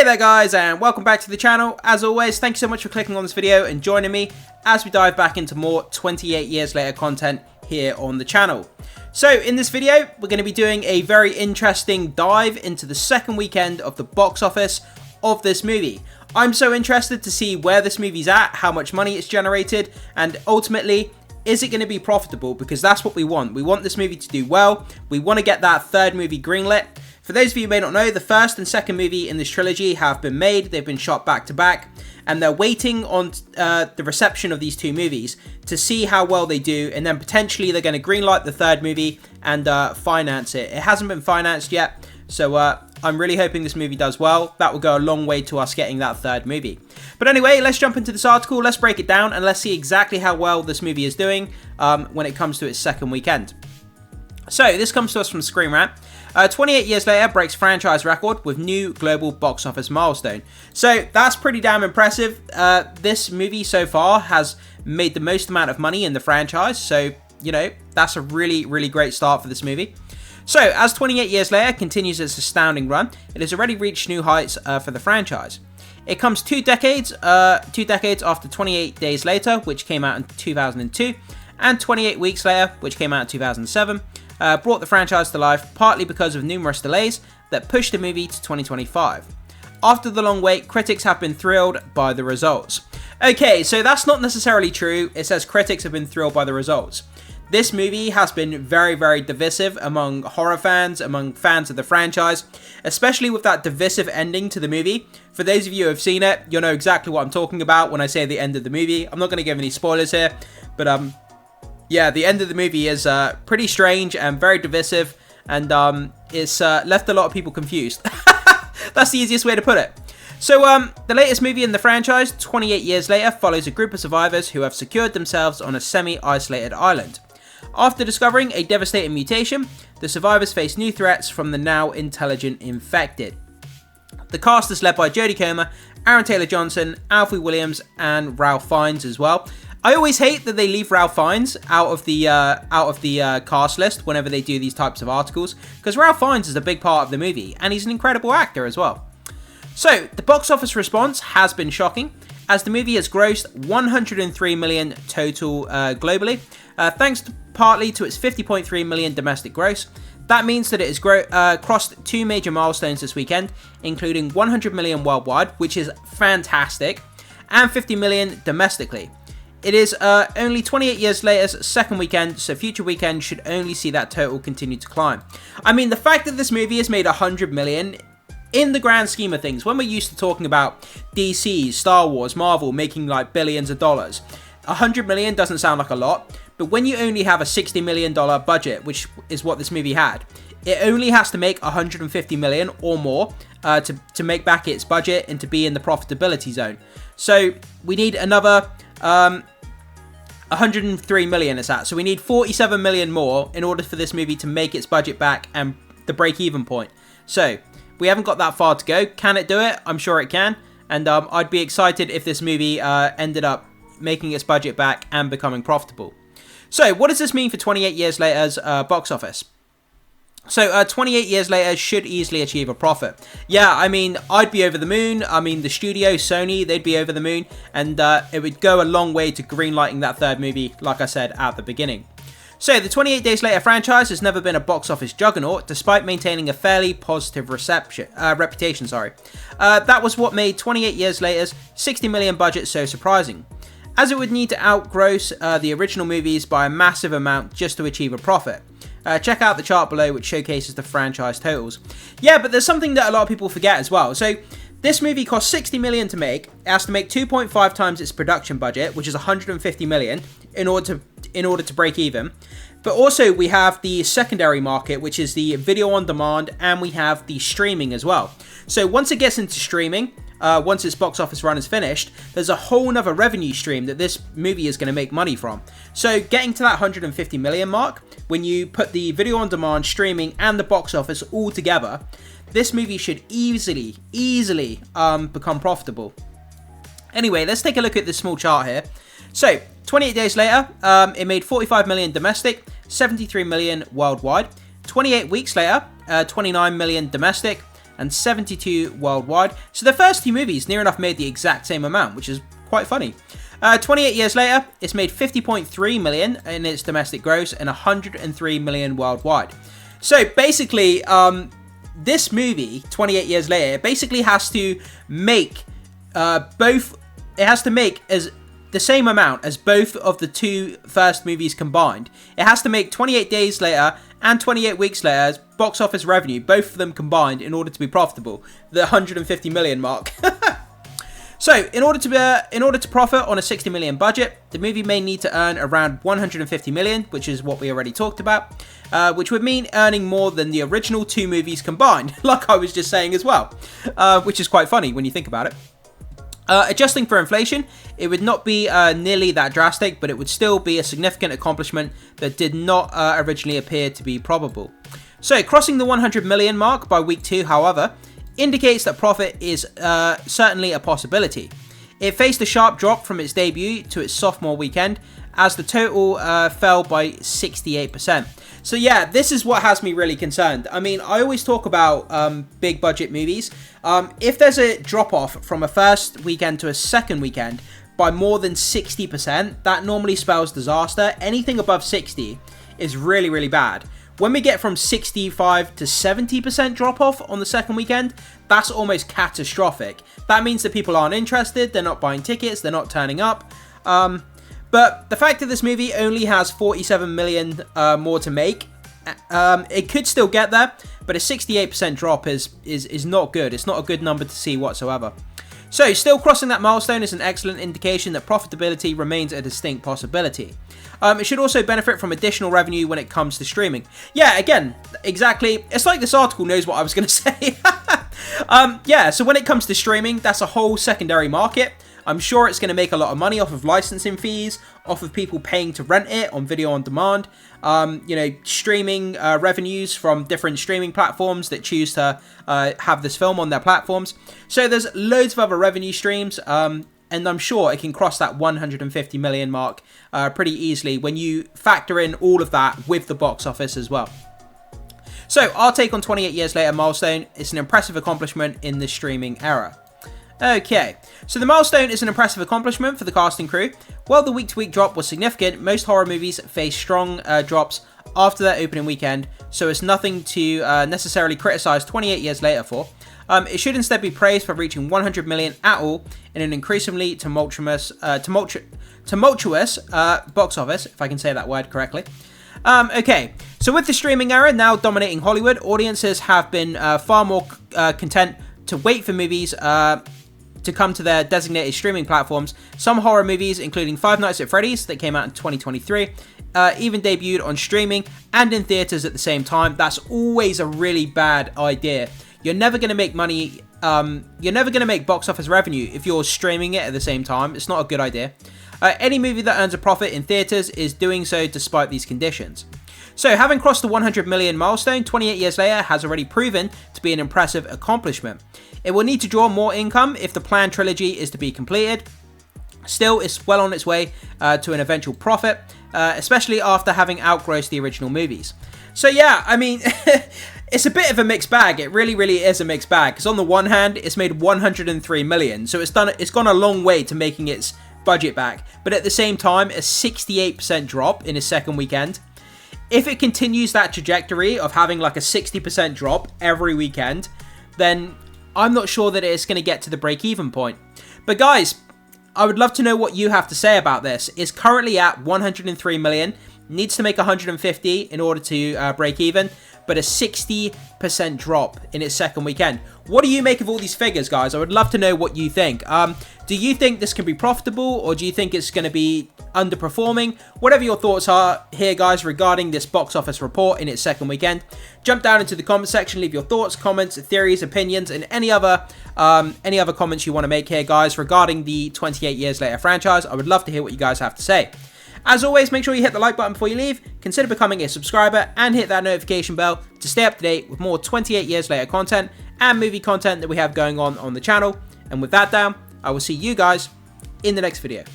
there guys, and welcome back to the channel. As always, thank you so much for clicking on this video and joining me as we dive back into more 28 years later content here on the channel. So in this video, we're going to be doing a very interesting dive into the second weekend of the box office of this movie. I'm so interested to see where this movie's at, how much money it's generated, and ultimately, is it going to be profitable? Because that's what we want. We want this movie to do well. We want to get that third movie greenlit. For those of you who may not know, the first and second movie in this trilogy have been made. They've been shot back to back, and they're waiting on the reception of these two movies to see how well they do, and then potentially they're going to greenlight the third movie and finance it. It hasn't been financed yet, so I'm really hoping this movie does well. That will go a long way to us getting that third movie. But anyway, let's jump into this article, let's break it down, and let's see exactly how well this movie is doing when it comes to its second weekend. So, this comes to us from Screen Rant. 28 years later breaks franchise record with new global box office milestone. So, that's pretty damn impressive. This movie so far has made the most amount of money in the franchise. So, you know, that's a really, really great start for this movie. So, as 28 years later continues its astounding run, it has already reached new heights for the franchise. It comes two decades after 28 Days Later, which came out in 2002, and 28 Weeks Later, which came out in 2007, brought the franchise to life partly because of numerous delays that pushed the movie to 2025. After the long wait, critics have been thrilled by the results. Okay, so that's not necessarily true. It says critics have been thrilled by the results. This movie has been very, very divisive among horror fans, among fans of the franchise, especially with that divisive ending to the movie. For those of you who have seen it, you'll know exactly what I'm talking about when I say the end of the movie. I'm not going to give any spoilers here, but yeah, the end of the movie is pretty strange and very divisive, and it's left a lot of people confused. That's the easiest way to put it. So, the latest movie in the franchise, 28 Years Later, follows a group of survivors who have secured themselves on a semi-isolated island. After discovering a devastating mutation, the survivors face new threats from the now intelligent infected. The cast is led by Jodie Comer, Aaron Taylor-Johnson, Alfie Williams, and Ralph Fiennes as well. I always hate that they leave Ralph Fiennes out of the cast list whenever they do these types of articles, because Ralph Fiennes is a big part of the movie, and he's an incredible actor as well. So, the box office response has been shocking, as the movie has grossed 103 million total globally, thanks partly to its 50.3 million domestic gross. That means that it has crossed two major milestones this weekend, including 100 million worldwide, which is fantastic, and 50 million domestically. It is only 28 years later's second weekend, so future weekends should only see that total continue to climb. I mean, the fact that this movie has made 100 million, in the grand scheme of things, when we're used to talking about DC, Star Wars, Marvel making like billions of dollars, 100 million doesn't sound like a lot, but when you only have a $60 million budget, which is what this movie had, it only has to make 150 million or more to make back its budget and to be in the profitability zone. So we need another 103 million is that. So we need 47 million more in order for this movie to make its budget back and the break-even point. So we haven't got that far to go. Can it do it? I'm sure it can. And I'd be excited if this movie ended up making its budget back and becoming profitable. So what does this mean for 28 years later's box office? So 28 years later should easily achieve a profit. Yeah, I mean, I'd be over the moon. I mean, the studio, Sony, they'd be over the moon. And it would go a long way to greenlighting that third movie, like I said at the beginning. So the 28 Days Later franchise has never been a box office juggernaut, despite maintaining a fairly positive reputation. That was what made 28 Years Later's 60 million budget so surprising, as it would need to outgross the original movies by a massive amount just to achieve a profit. Check out the chart below, which showcases the franchise totals. Yeah, but there's something that a lot of people forget as well. So this movie cost 60 million to make. It has to make 2.5 times its production budget, which is 150 million, in order to break even. But also we have the secondary market, which is the video on demand, and we have the streaming as well. So once it gets into streaming, once its box office run is finished, there's a whole nother revenue stream that this movie is going to make money from. So getting to that 150 million mark, when you put the video on demand, streaming, and the box office all together, this movie should easily become profitable. Anyway, let's take a look at this small chart here. So 28 days later, it made 45 million domestic, 73 million worldwide. 28 weeks later, 29 million domestic, and 72 worldwide. So the first two movies near enough made the exact same amount, which is quite funny. 28 years later, it's made 50.3 million in its domestic gross and 103 million worldwide. So basically, this movie, 28 years later, it basically has to make as the same amount as both of the two first movies combined. It has to make 28 days later and 28 weeks later box office revenue, both of them combined, in order to be profitable. The 150 million mark. So, in order to profit on a 60 million budget, the movie may need to earn around 150 million, which is what we already talked about, which would mean earning more than the original two movies combined, like I was just saying as well, which is quite funny when you think about it. Adjusting for inflation, it would not be nearly that drastic, but it would still be a significant accomplishment that did not originally appear to be probable. So, crossing the 100 million mark by week 2, however, indicates that profit is certainly a possibility. It faced a sharp drop from its debut to its sophomore weekend, as the total fell by 68%. So yeah, this is what has me really concerned. I mean, I always talk about big budget movies. If there's a drop off from a first weekend to a second weekend by more than 60%, that normally spells disaster. Anything above 60 is really, really bad. When we get from 65 to 70% drop off on the second weekend, that's almost catastrophic. That means that people aren't interested, they're not buying tickets, they're not turning up. But the fact that this movie only has 47 million more to make, it could still get there, but a 68% drop is not good. It's not a good number to see whatsoever. So, still crossing that milestone is an excellent indication that profitability remains a distinct possibility. It should also benefit from additional revenue when it comes to streaming. Yeah, again, exactly. It's like this article knows what I was going to say. Yeah, so when it comes to streaming, that's a whole secondary market. I'm sure it's going to make a lot of money off of licensing fees, off of people paying to rent it on video on demand, streaming revenues from different streaming platforms that choose to have this film on their platforms. So there's loads of other revenue streams, and I'm sure it can cross that 150 million mark pretty easily when you factor in all of that with the box office as well. So our take on 28 years later milestone is an impressive accomplishment in the streaming era. Okay, so the milestone is an impressive accomplishment for the cast and crew. While the week-to-week drop was significant, most horror movies face strong drops after their opening weekend, so it's nothing to necessarily criticize 28 years later for. It should instead be praised for reaching 100 million at all in an increasingly tumultuous box office, if I can say that word correctly. Okay, so with the streaming era now dominating Hollywood, audiences have been far more content to wait for movies to come to their designated streaming platforms. Some horror movies, including Five Nights at Freddy's, that came out in 2023, even debuted on streaming and in theaters at the same time. That's always a really bad idea. You're never going to make money, you're never going to make box office revenue if you're streaming it at the same time. It's not a good idea. Any movie that earns a profit in theaters is doing so despite these conditions. So, having crossed the 100 million milestone, 28 years later has already proven to be an impressive accomplishment. It will need to draw more income if the planned trilogy is to be completed. Still, it's well on its way to an eventual profit, especially after having outgrossed the original movies. So yeah, I mean, it's a bit of a mixed bag. It really, really is a mixed bag. Because on the one hand, it's made 103 million, so it's gone a long way to making its budget back. But at the same time, a 68% drop in its second weekend. If it continues that trajectory of having like a 60% drop every weekend, then I'm not sure that it's going to get to the break-even point. But guys, I would love to know what you have to say about this. It's currently at 103 million, needs to make 150 in order to break even, but a 60% drop in its second weekend. What do you make of all these figures, guys? I would love to know what you think. Do you think this can be profitable, or do you think it's going to be underperforming? Whatever your thoughts are here, guys, regarding this box office report in its second weekend, jump down into the comment section, leave your thoughts, comments, theories, opinions, and any other comments you want to make here, guys, regarding the 28 Years Later franchise. I would love to hear what you guys have to say. As always, make sure you hit the like button before you leave, consider becoming a subscriber, and hit that notification bell to stay up to date with more 28 Years Later content and movie content that we have going on the channel. And with that down, I will see you guys in the next video.